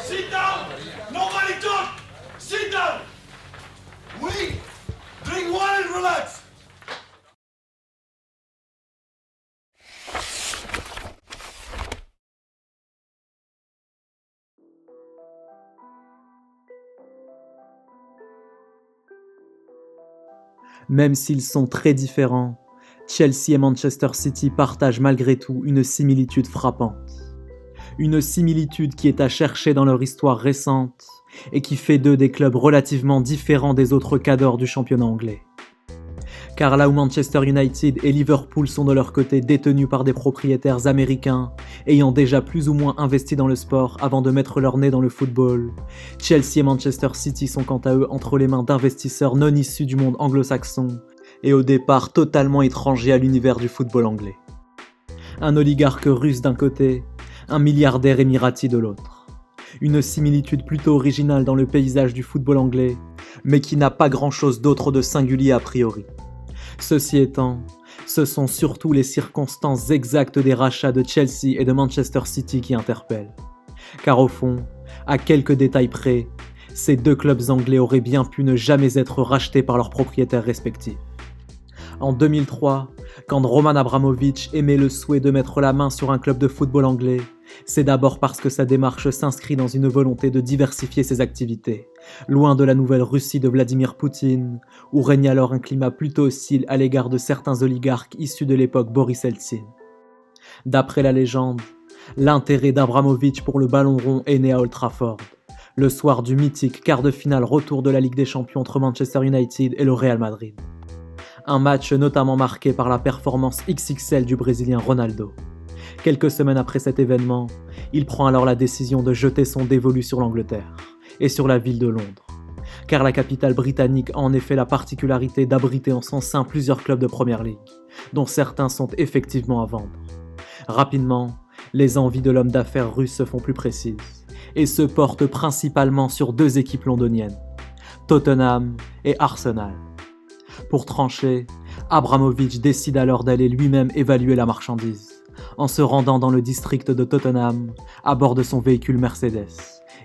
Sit down! Nobody talk! Sit down! We drink wine and relax! Même s'ils sont très différents, Chelsea et Manchester City partagent malgré tout une similitude frappante. Une similitude qui est à chercher dans leur histoire récente et qui fait d'eux des clubs relativement différents des autres cadors du championnat anglais. Car là où Manchester United et Liverpool sont de leur côté détenus par des propriétaires américains ayant déjà plus ou moins investi dans le sport avant de mettre leur nez dans le football, Chelsea et Manchester City sont quant à eux entre les mains d'investisseurs non issus du monde anglo-saxon et au départ totalement étrangers à l'univers du football anglais. Un oligarque russe d'un côté, un milliardaire émirati de l'autre. Une similitude plutôt originale dans le paysage du football anglais, mais qui n'a pas grand-chose d'autre de singulier a priori. Ceci étant, ce sont surtout les circonstances exactes des rachats de Chelsea et de Manchester City qui interpellent. Car au fond, à quelques détails près, ces deux clubs anglais auraient bien pu ne jamais être rachetés par leurs propriétaires respectifs. En 2003, quand Roman Abramovich émet le souhait de mettre la main sur un club de football anglais, c'est d'abord parce que sa démarche s'inscrit dans une volonté de diversifier ses activités, loin de la nouvelle Russie de Vladimir Poutine, où règne alors un climat plutôt hostile à l'égard de certains oligarques issus de l'époque Boris Eltsine. D'après la légende, l'intérêt d'Abramovich pour le ballon rond est né à Old Trafford, le soir du mythique quart de finale retour de la Ligue des Champions entre Manchester United et le Real Madrid. Un match notamment marqué par la performance XXL du Brésilien Ronaldo. Quelques semaines après cet événement, il prend alors la décision de jeter son dévolu sur l'Angleterre et sur la ville de Londres, car la capitale britannique a en effet la particularité d'abriter en son sein plusieurs clubs de Première Ligue, dont certains sont effectivement à vendre. Rapidement, les envies de l'homme d'affaires russe se font plus précises et se portent principalement sur deux équipes londoniennes, Tottenham et Arsenal. Pour trancher, Abramovich décide alors d'aller lui-même évaluer la marchandise, en se rendant dans le district de Tottenham à bord de son véhicule Mercedes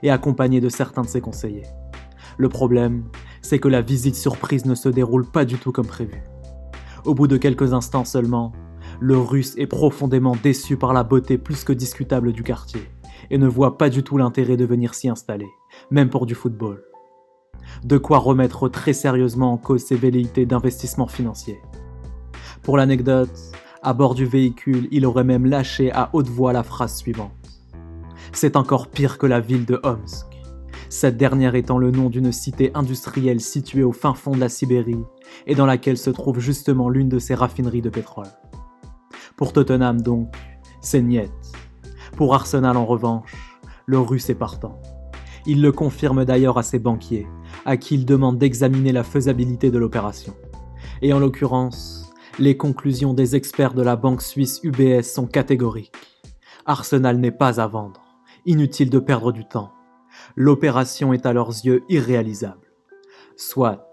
et accompagné de certains de ses conseillers. Le problème, c'est que la visite surprise ne se déroule pas du tout comme prévu. Au bout de quelques instants seulement, le Russe est profondément déçu par la beauté plus que discutable du quartier et ne voit pas du tout l'intérêt de venir s'y installer, même pour du football. De quoi remettre très sérieusement en cause ses velléités d'investissement financier. Pour l'anecdote, à bord du véhicule, il aurait même lâché à haute voix la phrase suivante. C'est encore pire que la ville de Omsk, cette dernière étant le nom d'une cité industrielle située au fin fond de la Sibérie et dans laquelle se trouve justement l'une de ses raffineries de pétrole. Pour Tottenham donc, c'est niet. Pour Arsenal en revanche, le Russe est partant. Il le confirme d'ailleurs à ses banquiers, à qui il demande d'examiner la faisabilité de l'opération. Et en l'occurrence, les conclusions des experts de la banque suisse UBS sont catégoriques. Arsenal n'est pas à vendre. Inutile de perdre du temps. L'opération est à leurs yeux irréalisable. Soit,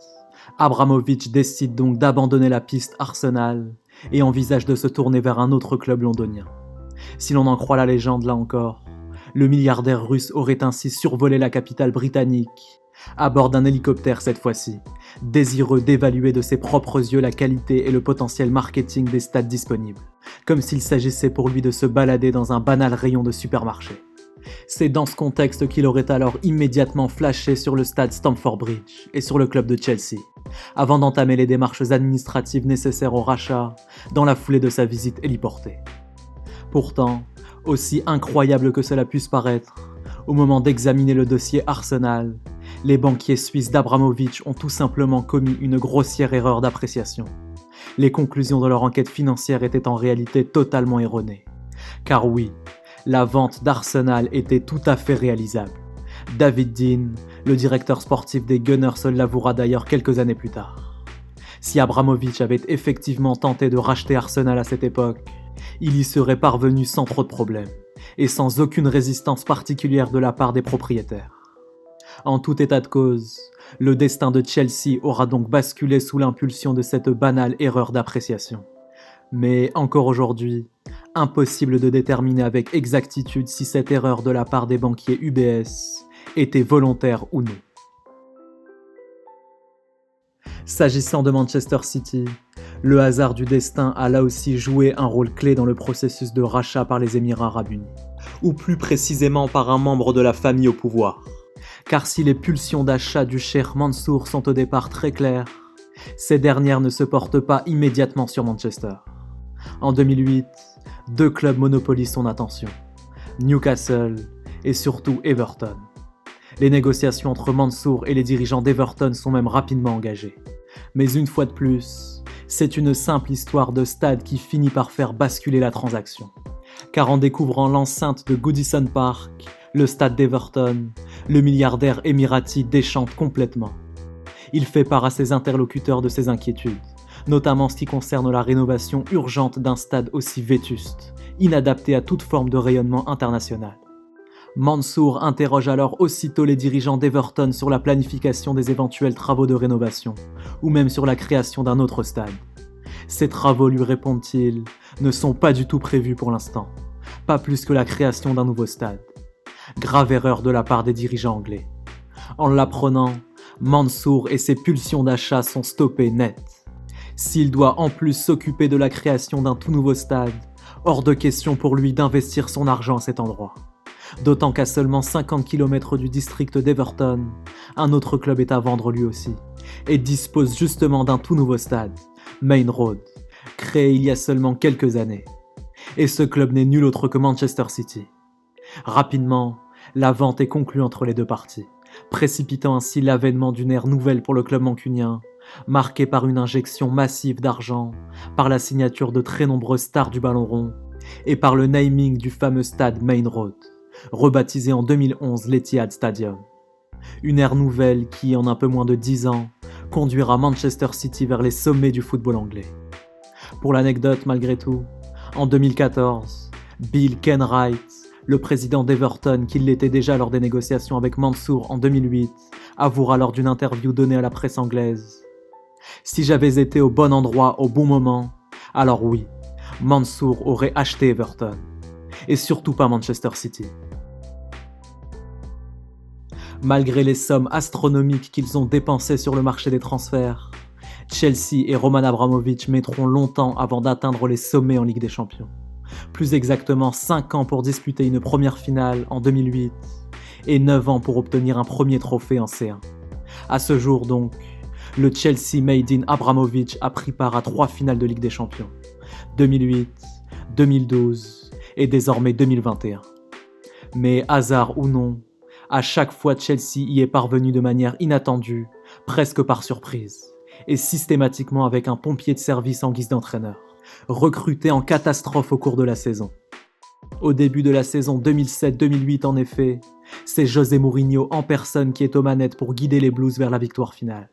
Abramovich décide donc d'abandonner la piste Arsenal et envisage de se tourner vers un autre club londonien. Si l'on en croit la légende là encore, le milliardaire russe aurait ainsi survolé la capitale britannique, à bord d'un hélicoptère cette fois-ci, désireux d'évaluer de ses propres yeux la qualité et le potentiel marketing des stades disponibles, comme s'il s'agissait pour lui de se balader dans un banal rayon de supermarché. C'est dans ce contexte qu'il aurait alors immédiatement flashé sur le stade Stamford Bridge et sur le club de Chelsea, avant d'entamer les démarches administratives nécessaires au rachat dans la foulée de sa visite héliportée. Pourtant, aussi incroyable que cela puisse paraître, au moment d'examiner le dossier Arsenal, les banquiers suisses d'Abramovich ont tout simplement commis une grossière erreur d'appréciation. Les conclusions de leur enquête financière étaient en réalité totalement erronées. Car oui, la vente d'Arsenal était tout à fait réalisable. David Dean, le directeur sportif des Gunners, l'avouera d'ailleurs quelques années plus tard. Si Abramovich avait effectivement tenté de racheter Arsenal à cette époque, il y serait parvenu sans trop de problèmes, et sans aucune résistance particulière de la part des propriétaires. En tout état de cause, le destin de Chelsea aura donc basculé sous l'impulsion de cette banale erreur d'appréciation. Mais encore aujourd'hui, impossible de déterminer avec exactitude si cette erreur de la part des banquiers UBS était volontaire ou non. S'agissant de Manchester City, le hasard du destin a là aussi joué un rôle clé dans le processus de rachat par les Émirats arabes unis, ou plus précisément par un membre de la famille au pouvoir. Car si les pulsions d'achat du cheikh Mansour sont au départ très claires, ces dernières ne se portent pas immédiatement sur Manchester. En 2008, 2 clubs monopolisent son attention, Newcastle et surtout Everton. Les négociations entre Mansour et les dirigeants d'Everton sont même rapidement engagées. Mais une fois de plus, c'est une simple histoire de stade qui finit par faire basculer la transaction. Car en découvrant l'enceinte de Goodison Park, le stade d'Everton, le milliardaire émirati déchante complètement. Il fait part à ses interlocuteurs de ses inquiétudes, notamment en ce qui concerne la rénovation urgente d'un stade aussi vétuste, inadapté à toute forme de rayonnement international. Mansour interroge alors aussitôt les dirigeants d'Everton sur la planification des éventuels travaux de rénovation, ou même sur la création d'un autre stade. Ces travaux, lui répondent-ils, ne sont pas du tout prévus pour l'instant, pas plus que la création d'un nouveau stade. Grave erreur de la part des dirigeants anglais. En l'apprenant, Mansour et ses pulsions d'achat sont stoppés net. S'il doit en plus s'occuper de la création d'un tout nouveau stade, hors de question pour lui d'investir son argent à cet endroit. D'autant qu'à seulement 50 km du district d'Everton, un autre club est à vendre lui aussi, et dispose justement d'un tout nouveau stade, Main Road, créé il y a seulement quelques années. Et ce club n'est nul autre que Manchester City. Rapidement, la vente est conclue entre les deux parties, précipitant ainsi l'avènement d'une ère nouvelle pour le club mancunien, marquée par une injection massive d'argent, par la signature de très nombreuses stars du ballon rond, et par le naming du fameux stade Main Road, rebaptisé en 2011 l'Etihad Stadium. Une ère nouvelle qui, en un peu moins de 10 ans, conduira Manchester City vers les sommets du football anglais. Pour l'anecdote malgré tout, en 2014, Bill Kenwright, le président d'Everton qui l'était déjà lors des négociations avec Mansour en 2008, avouera lors d'une interview donnée à la presse anglaise « Si j'avais été au bon endroit au bon moment, alors oui, Mansour aurait acheté Everton. Et surtout pas Manchester City. » Malgré les sommes astronomiques qu'ils ont dépensées sur le marché des transferts, Chelsea et Roman Abramovich mettront longtemps avant d'atteindre les sommets en Ligue des Champions. Plus exactement 5 ans pour disputer une première finale en 2008 et 9 ans pour obtenir un premier trophée en C1. À ce jour donc, le Chelsea made in Abramovich a pris part à 3 finales de Ligue des Champions, 2008, 2012 et désormais 2021. Mais hasard ou non, à chaque fois Chelsea y est parvenu de manière inattendue, presque par surprise, et systématiquement avec un pompier de service en guise d'entraîneur, recruté en catastrophe au cours de la saison. Au début de la saison 2007-2008 en effet, c'est José Mourinho en personne qui est aux manettes pour guider les Blues vers la victoire finale.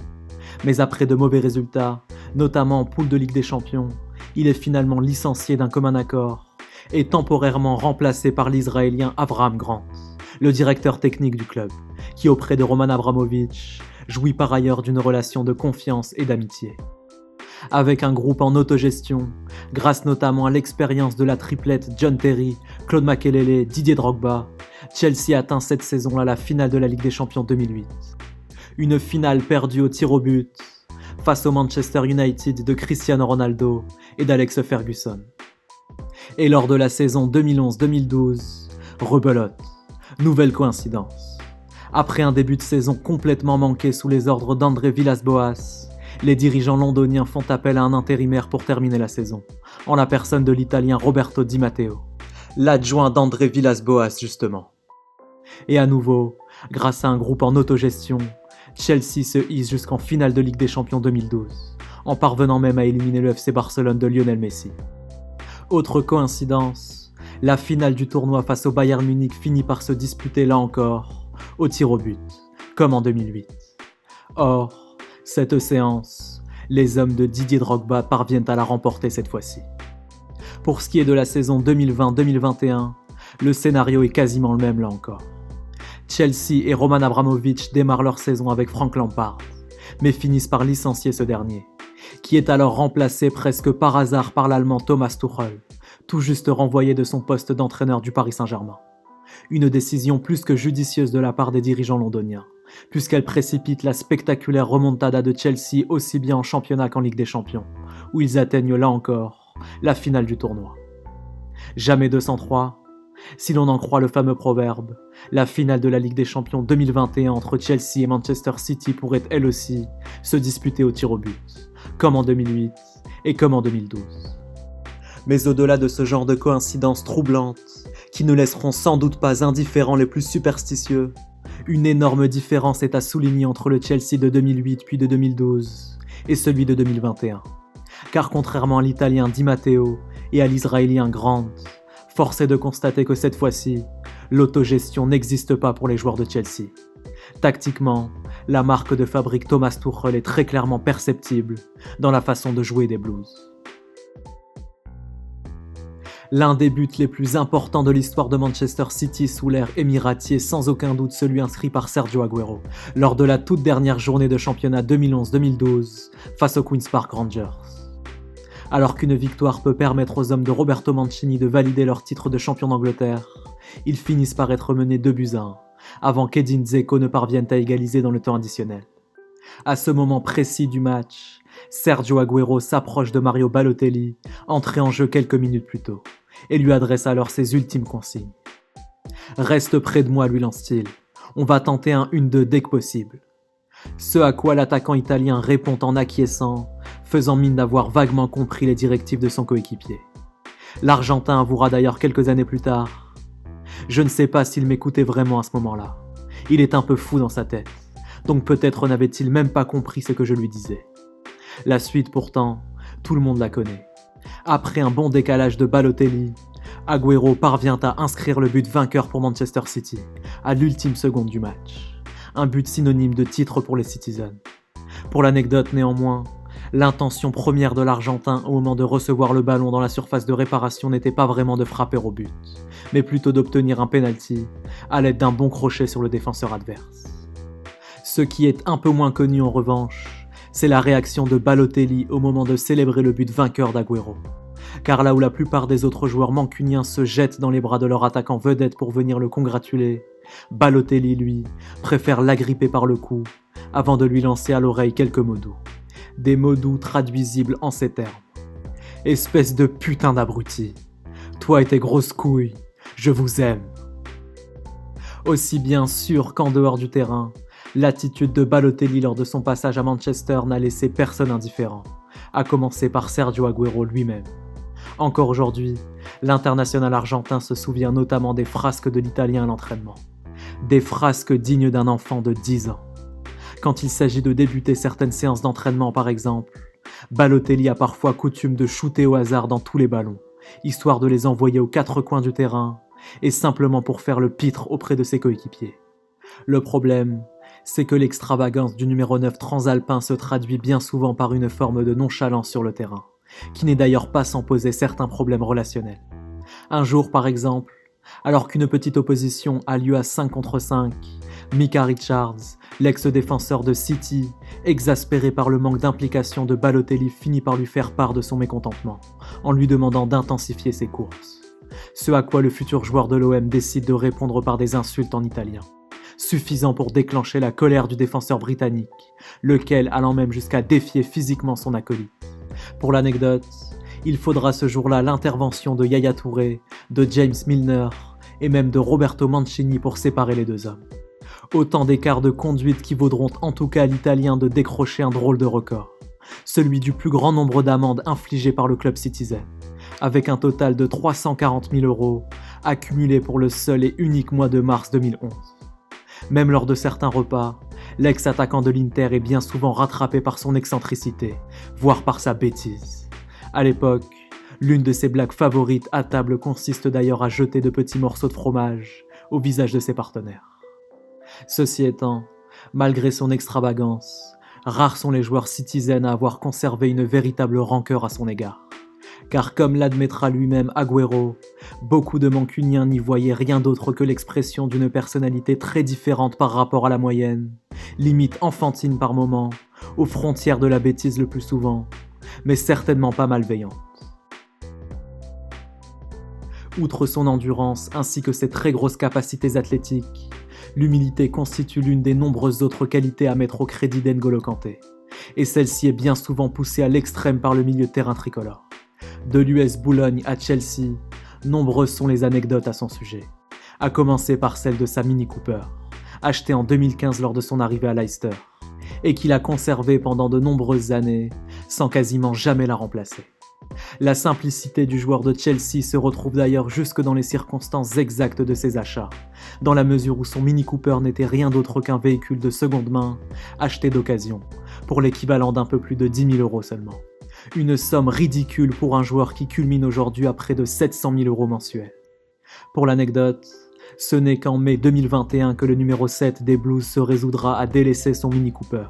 Mais après de mauvais résultats, notamment en poule de Ligue des Champions, il est finalement licencié d'un commun accord et temporairement remplacé par l'Israélien Avraham Grant, le directeur technique du club, qui auprès de Roman Abramovich jouit par ailleurs d'une relation de confiance et d'amitié. Avec un groupe en autogestion, grâce notamment à l'expérience de la triplette John Terry, Claude Makelele, Didier Drogba, Chelsea atteint cette saison-là la finale de la Ligue des Champions 2008. Une finale perdue au tir au but, face au Manchester United de Cristiano Ronaldo et d'Alex Ferguson. Et lors de la saison 2011-2012, rebelote, nouvelle coïncidence. Après un début de saison complètement manqué sous les ordres d'André Villas-Boas, les dirigeants londoniens font appel à un intérimaire pour terminer la saison, en la personne de l'Italien Roberto Di Matteo, l'adjoint d'André Villas-Boas justement. Et à nouveau, grâce à un groupe en autogestion, Chelsea se hisse jusqu'en finale de Ligue des Champions 2012, en parvenant même à éliminer le FC Barcelone de Lionel Messi. Autre coïncidence, la finale du tournoi face au Bayern Munich finit par se disputer là encore, au tir au but, comme en 2008. Or, cette séance, les hommes de Didier Drogba parviennent à la remporter cette fois-ci. Pour ce qui est de la saison 2020-2021, le scénario est quasiment le même là encore. Chelsea et Roman Abramovich démarrent leur saison avec Frank Lampard, mais finissent par licencier ce dernier, qui est alors remplacé presque par hasard par l'Allemand Thomas Tuchel, tout juste renvoyé de son poste d'entraîneur du Paris Saint-Germain. Une décision plus que judicieuse de la part des dirigeants londoniens, puisqu'elle précipite la spectaculaire remontada de Chelsea aussi bien en championnat qu'en Ligue des Champions, où ils atteignent là encore la finale du tournoi. Jamais 203, si l'on en croit le fameux proverbe, la finale de la Ligue des Champions 2021 entre Chelsea et Manchester City pourrait elle aussi se disputer au tir au but, comme en 2008 et comme en 2012. Mais au-delà de ce genre de coïncidences troublantes, qui ne laisseront sans doute pas indifférents les plus superstitieux, une énorme différence est à souligner entre le Chelsea de 2008 puis de 2012 et celui de 2021. Car contrairement à l'Italien Di Matteo et à l'Israélien Grant, force est de constater que cette fois-ci, l'autogestion n'existe pas pour les joueurs de Chelsea. Tactiquement, la marque de fabrique Thomas Tuchel est très clairement perceptible dans la façon de jouer des Blues. L'un des buts les plus importants de l'histoire de Manchester City sous l'ère émirati est sans aucun doute celui inscrit par Sergio Aguero lors de la toute dernière journée de championnat 2011-2012 face aux Queen's Park Rangers. Alors qu'une victoire peut permettre aux hommes de Roberto Mancini de valider leur titre de champion d'Angleterre, ils finissent par être menés 2-1, avant qu'Edin Dzeko ne parvienne à égaliser dans le temps additionnel. À ce moment précis du match, Sergio Aguero s'approche de Mario Balotelli, entré en jeu quelques minutes plus tôt, et lui adresse alors ses ultimes consignes. « Reste près de moi », lui lance-t-il. « On va tenter un 1-2 dès que possible. » Ce à quoi l'attaquant italien répond en acquiesçant, faisant mine d'avoir vaguement compris les directives de son coéquipier. L'Argentin avouera d'ailleurs quelques années plus tard « Je ne sais pas s'il m'écoutait vraiment à ce moment-là. Il est un peu fou dans sa tête, donc peut-être n'avait-il même pas compris ce que je lui disais. » La suite pourtant, tout le monde la connaît. Après un bon décalage de Balotelli, Agüero parvient à inscrire le but vainqueur pour Manchester City, à l'ultime seconde du match. Un but synonyme de titre pour les Citizens. Pour l'anecdote néanmoins, l'intention première de l'Argentin au moment de recevoir le ballon dans la surface de réparation n'était pas vraiment de frapper au but, mais plutôt d'obtenir un penalty à l'aide d'un bon crochet sur le défenseur adverse. Ce qui est un peu moins connu en revanche, c'est la réaction de Balotelli au moment de célébrer le but vainqueur d'Agüero. Car là où la plupart des autres joueurs mancuniens se jettent dans les bras de leur attaquant vedette pour venir le congratuler, Balotelli, lui, préfère l'agripper par le cou avant de lui lancer à l'oreille quelques mots doux. Des mots doux traduisibles en ces termes. « Espèce de putain d'abruti, toi et tes grosses couilles, je vous aime. » Aussi bien sûr qu'en dehors du terrain, l'attitude de Balotelli lors de son passage à Manchester n'a laissé personne indifférent, à commencer par Sergio Aguero lui-même. Encore aujourd'hui, l'international argentin se souvient notamment des frasques de l'Italien à l'entraînement. Des frasques dignes d'un enfant de 10 ans. Quand il s'agit de débuter certaines séances d'entraînement par exemple, Balotelli a parfois coutume de shooter au hasard dans tous les ballons, histoire de les envoyer aux quatre coins du terrain, et simplement pour faire le pitre auprès de ses coéquipiers. Le problème, c'est que l'extravagance du numéro 9 transalpin se traduit bien souvent par une forme de nonchalance sur le terrain, qui n'est d'ailleurs pas sans poser certains problèmes relationnels. Un jour, par exemple, alors qu'une petite opposition a lieu à 5 contre 5, Micah Richards, l'ex-défenseur de City, exaspéré par le manque d'implication de Balotelli, finit par lui faire part de son mécontentement, en lui demandant d'intensifier ses courses. Ce à quoi le futur joueur de l'OM décide de répondre par des insultes en italien, suffisant pour déclencher la colère du défenseur britannique, lequel allant même jusqu'à défier physiquement son acolyte. Pour l'anecdote, il faudra ce jour-là l'intervention de Yaya Touré, de James Milner et même de Roberto Mancini pour séparer les deux hommes. Autant d'écarts de conduite qui vaudront en tout cas à l'Italien de décrocher un drôle de record, celui du plus grand nombre d'amendes infligées par le club Citizen, avec un total de 340 000 € accumulés pour le seul et unique mois de mars 2011. Même lors de certains repas, l'ex-attaquant de l'Inter est bien souvent rattrapé par son excentricité, voire par sa bêtise. À l'époque, l'une de ses blagues favorites à table consiste d'ailleurs à jeter de petits morceaux de fromage au visage de ses partenaires. Ceci étant, malgré son extravagance, rares sont les joueurs Citizen à avoir conservé une véritable rancœur à son égard. Car comme l'admettra lui-même Agüero, beaucoup de Mancuniens n'y voyaient rien d'autre que l'expression d'une personnalité très différente par rapport à la moyenne, limite enfantine par moments, aux frontières de la bêtise le plus souvent, mais certainement pas malveillante. Outre son endurance ainsi que ses très grosses capacités athlétiques, l'humilité constitue l'une des nombreuses autres qualités à mettre au crédit d'N'Golo Kanté, et celle-ci est bien souvent poussée à l'extrême par le milieu de terrain tricolore. De l'US Boulogne à Chelsea, nombreuses sont les anecdotes à son sujet, à commencer par celle de sa Mini Cooper, achetée en 2015 lors de son arrivée à Leicester, et qu'il a conservée pendant de nombreuses années, sans quasiment jamais la remplacer. La simplicité du joueur de Chelsea se retrouve d'ailleurs jusque dans les circonstances exactes de ses achats, dans la mesure où son Mini Cooper n'était rien d'autre qu'un véhicule de seconde main, acheté d'occasion, pour l'équivalent d'un peu plus de 10 000 € seulement. Une somme ridicule pour un joueur qui culmine aujourd'hui à près de 700 000 € mensuels. Pour l'anecdote, ce n'est qu'en mai 2021 que le numéro 7 des Blues se résoudra à délaisser son Mini Cooper,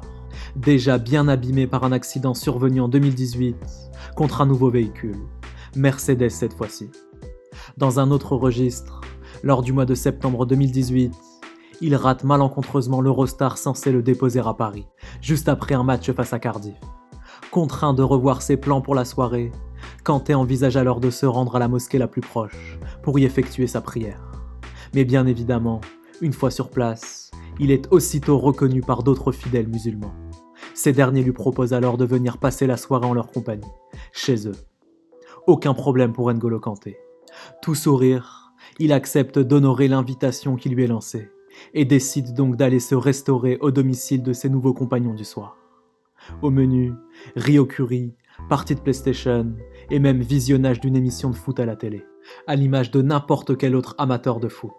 déjà bien abîmé par un accident survenu en 2018, contre un nouveau véhicule, Mercedes cette fois-ci. Dans un autre registre, lors du mois de septembre 2018, il rate malencontreusement l'Eurostar censé le déposer à Paris, juste après un match face à Cardiff. Contraint de revoir ses plans pour la soirée, Kanté envisage alors de se rendre à la mosquée la plus proche pour y effectuer sa prière. Mais bien évidemment, une fois sur place, il est aussitôt reconnu par d'autres fidèles musulmans. Ces derniers lui proposent alors de venir passer la soirée en leur compagnie, chez eux. Aucun problème pour N'Golo Kanté. Tout sourire, il accepte d'honorer l'invitation qui lui est lancée et décide donc d'aller se restaurer au domicile de ses nouveaux compagnons du soir. Au menu, riz au curry, partie de PlayStation et même visionnage d'une émission de foot à la télé, à l'image de n'importe quel autre amateur de foot.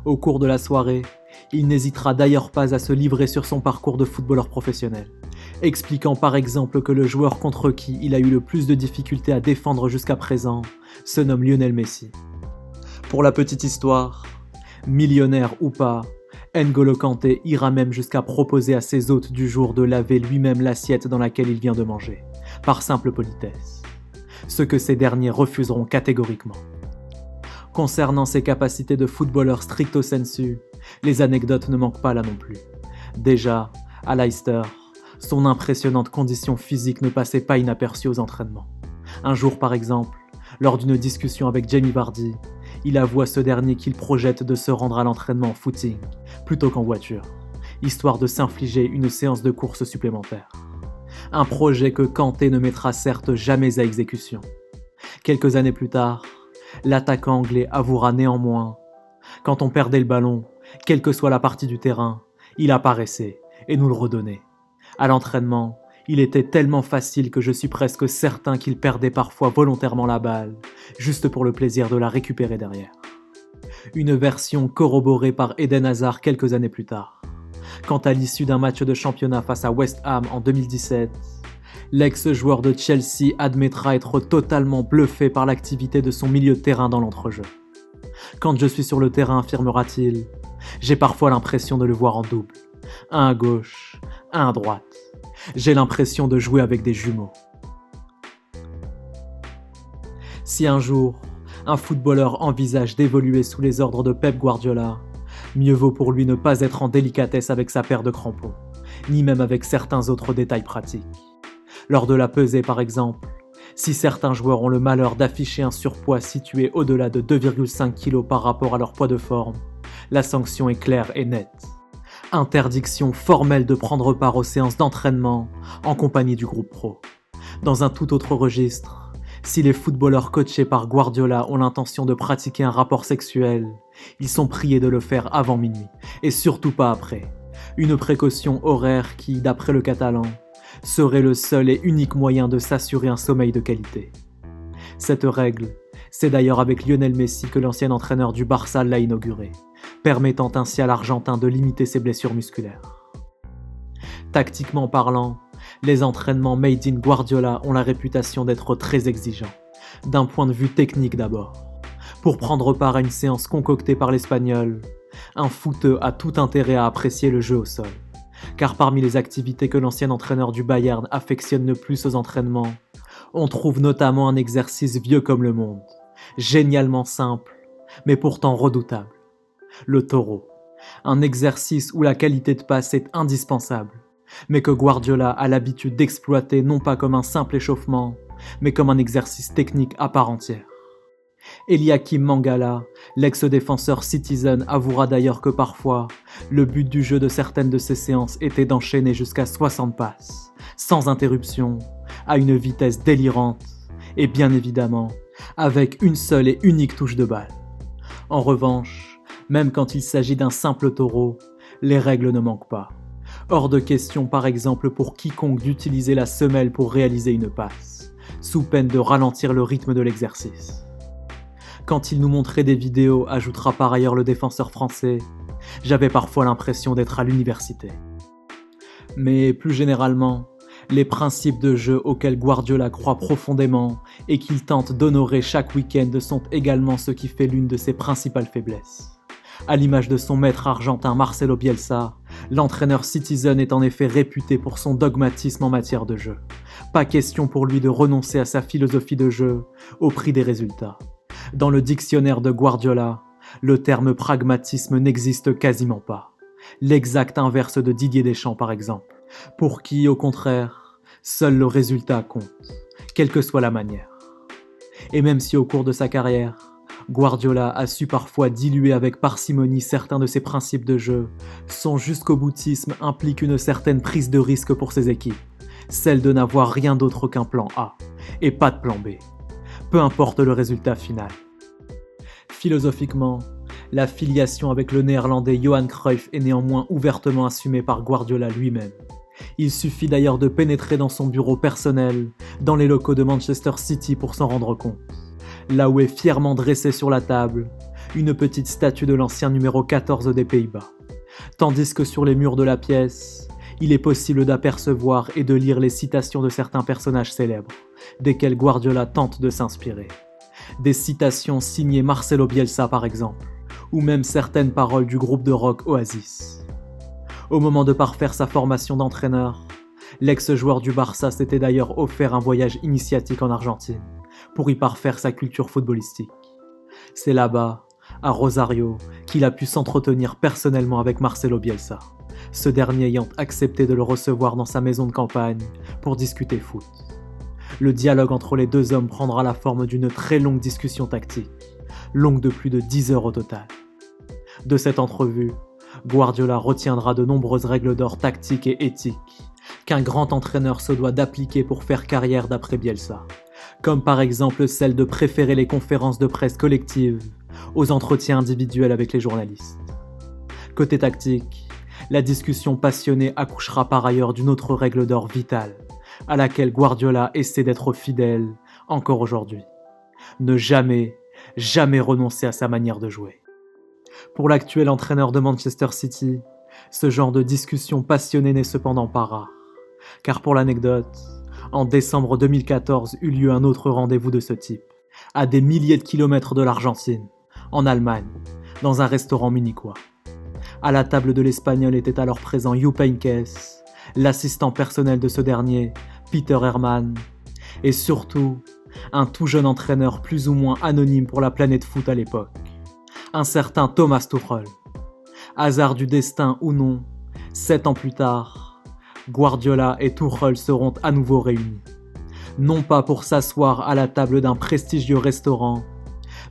Au cours de la soirée, il n'hésitera d'ailleurs pas à se livrer sur son parcours de footballeur professionnel, expliquant par exemple que le joueur contre qui il a eu le plus de difficultés à défendre jusqu'à présent se nomme Lionel Messi. Pour la petite histoire, millionnaire ou pas, N'Golo Kanté ira même jusqu'à proposer à ses hôtes du jour de laver lui-même l'assiette dans laquelle il vient de manger, par simple politesse, ce que ces derniers refuseront catégoriquement. Concernant ses capacités de footballeur stricto sensu, les anecdotes ne manquent pas là non plus. Déjà, à Leicester, son impressionnante condition physique ne passait pas inaperçue aux entraînements. Un jour par exemple, lors d'une discussion avec Jamie Vardy, il avoue à ce dernier qu'il projette de se rendre à l'entraînement en footing, plutôt qu'en voiture, histoire de s'infliger une séance de course supplémentaire. Un projet que Kanté ne mettra certes jamais à exécution. Quelques années plus tard, l'attaquant anglais avouera néanmoins « Quand on perdait le ballon, quelle que soit la partie du terrain, il apparaissait et nous le redonnait. À l'entraînement, il était tellement facile que je suis presque certain qu'il perdait parfois volontairement la balle, juste pour le plaisir de la récupérer derrière. » Une version corroborée par Eden Hazard quelques années plus tard. Quand à l'issue d'un match de championnat face à West Ham en 2017, l'ex-joueur de Chelsea admettra être totalement bluffé par l'activité de son milieu de terrain dans l'entrejeu. Quand je suis sur le terrain, affirmera-t-il, j'ai parfois l'impression de le voir en double. Un à gauche, un à droite. J'ai l'impression de jouer avec des jumeaux. Si un jour, un footballeur envisage d'évoluer sous les ordres de Pep Guardiola, mieux vaut pour lui ne pas être en délicatesse avec sa paire de crampons, ni même avec certains autres détails pratiques. Lors de la pesée par exemple, si certains joueurs ont le malheur d'afficher un surpoids situé au-delà de 2,5 kg par rapport à leur poids de forme, la sanction est claire et nette. Interdiction formelle de prendre part aux séances d'entraînement en compagnie du groupe pro. Dans un tout autre registre, si les footballeurs coachés par Guardiola ont l'intention de pratiquer un rapport sexuel, ils sont priés de le faire avant minuit, et surtout pas après. Une précaution horaire qui, d'après le Catalan, serait le seul et unique moyen de s'assurer un sommeil de qualité. Cette règle, c'est d'ailleurs avec Lionel Messi que l'ancien entraîneur du Barça l'a inaugurée, permettant ainsi à l'Argentin de limiter ses blessures musculaires. Tactiquement parlant, les entraînements made in Guardiola ont la réputation d'être très exigeants, d'un point de vue technique d'abord. Pour prendre part à une séance concoctée par l'Espagnol, un footeux a tout intérêt à apprécier le jeu au sol. Car parmi les activités que l'ancien entraîneur du Bayern affectionne le plus aux entraînements, on trouve notamment un exercice vieux comme le monde, génialement simple, mais pourtant redoutable. Le taureau, un exercice où la qualité de passe est indispensable, mais que Guardiola a l'habitude d'exploiter non pas comme un simple échauffement, mais comme un exercice technique à part entière. Eliakim Mangala, l'ex-défenseur Citizen, avouera d'ailleurs que parfois, le but du jeu de certaines de ces séances était d'enchaîner jusqu'à 60 passes, sans interruption, à une vitesse délirante, et bien évidemment, avec une seule et unique touche de balle. En revanche, même quand il s'agit d'un simple taureau, les règles ne manquent pas. Hors de question par exemple pour quiconque d'utiliser la semelle pour réaliser une passe, sous peine de ralentir le rythme de l'exercice. Quand il nous montrait des vidéos, ajoutera par ailleurs le défenseur français, j'avais parfois l'impression d'être à l'université. Mais plus généralement, les principes de jeu auxquels Guardiola croit profondément et qu'il tente d'honorer chaque week-end sont également ce qui fait l'une de ses principales faiblesses. À l'image de son maître argentin Marcelo Bielsa, l'entraîneur Citizen est en effet réputé pour son dogmatisme en matière de jeu. Pas question pour lui de renoncer à sa philosophie de jeu au prix des résultats. Dans le dictionnaire de Guardiola, le terme pragmatisme n'existe quasiment pas. L'exact inverse de Didier Deschamps par exemple, pour qui, au contraire, seul le résultat compte, quelle que soit la manière. Et même si au cours de sa carrière, Guardiola a su parfois diluer avec parcimonie certains de ses principes de jeu, son jusqu'au boutisme implique une certaine prise de risque pour ses équipes, celle de n'avoir rien d'autre qu'un plan A, et pas de plan B, peu importe le résultat final. Philosophiquement, la filiation avec le néerlandais Johan Cruyff est néanmoins ouvertement assumée par Guardiola lui-même. Il suffit d'ailleurs de pénétrer dans son bureau personnel, dans les locaux de Manchester City pour s'en rendre compte. Là où est fièrement dressée sur la table une petite statue de l'ancien numéro 14 des Pays-Bas. Tandis que sur les murs de la pièce, il est possible d'apercevoir et de lire les citations de certains personnages célèbres, desquels Guardiola tente de s'inspirer. Des citations signées Marcelo Bielsa par exemple, ou même certaines paroles du groupe de rock Oasis. Au moment de parfaire sa formation d'entraîneur, l'ex-joueur du Barça s'était d'ailleurs offert un voyage initiatique en Argentine, pour y parfaire sa culture footballistique. C'est là-bas, à Rosario, qu'il a pu s'entretenir personnellement avec Marcelo Bielsa, ce dernier ayant accepté de le recevoir dans sa maison de campagne pour discuter foot. Le dialogue entre les deux hommes prendra la forme d'une très longue discussion tactique, longue de plus de 10 heures au total. De cette entrevue, Guardiola retiendra de nombreuses règles d'or tactiques et éthiques qu'un grand entraîneur se doit d'appliquer pour faire carrière d'après Bielsa, comme par exemple celle de préférer les conférences de presse collectives aux entretiens individuels avec les journalistes. Côté tactique, la discussion passionnée accouchera par ailleurs d'une autre règle d'or vitale, à laquelle Guardiola essaie d'être fidèle encore aujourd'hui. Ne jamais renoncer à sa manière de jouer. Pour l'actuel entraîneur de Manchester City, ce genre de discussion passionnée n'est cependant pas rare, car pour l'anecdote, en décembre 2014 eut lieu un autre rendez-vous de ce type, à des milliers de kilomètres de l'Argentine, en Allemagne, dans un restaurant munichois. À la table de l'Espagnol était alors présent Jupp Heynckes, l'assistant personnel de ce dernier, Peter Hermann, et surtout, un tout jeune entraîneur plus ou moins anonyme pour la planète foot à l'époque, un certain Thomas Tuchel. Hasard du destin ou non, 7 ans plus tard, Guardiola et Tuchel seront à nouveau réunis. Non pas pour s'asseoir à la table d'un prestigieux restaurant,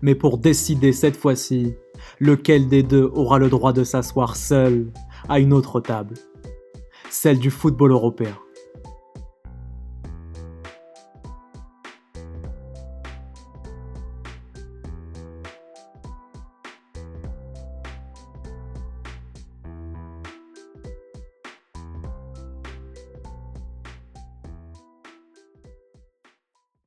mais pour décider cette fois-ci lequel des deux aura le droit de s'asseoir seul à une autre table, celle du football européen.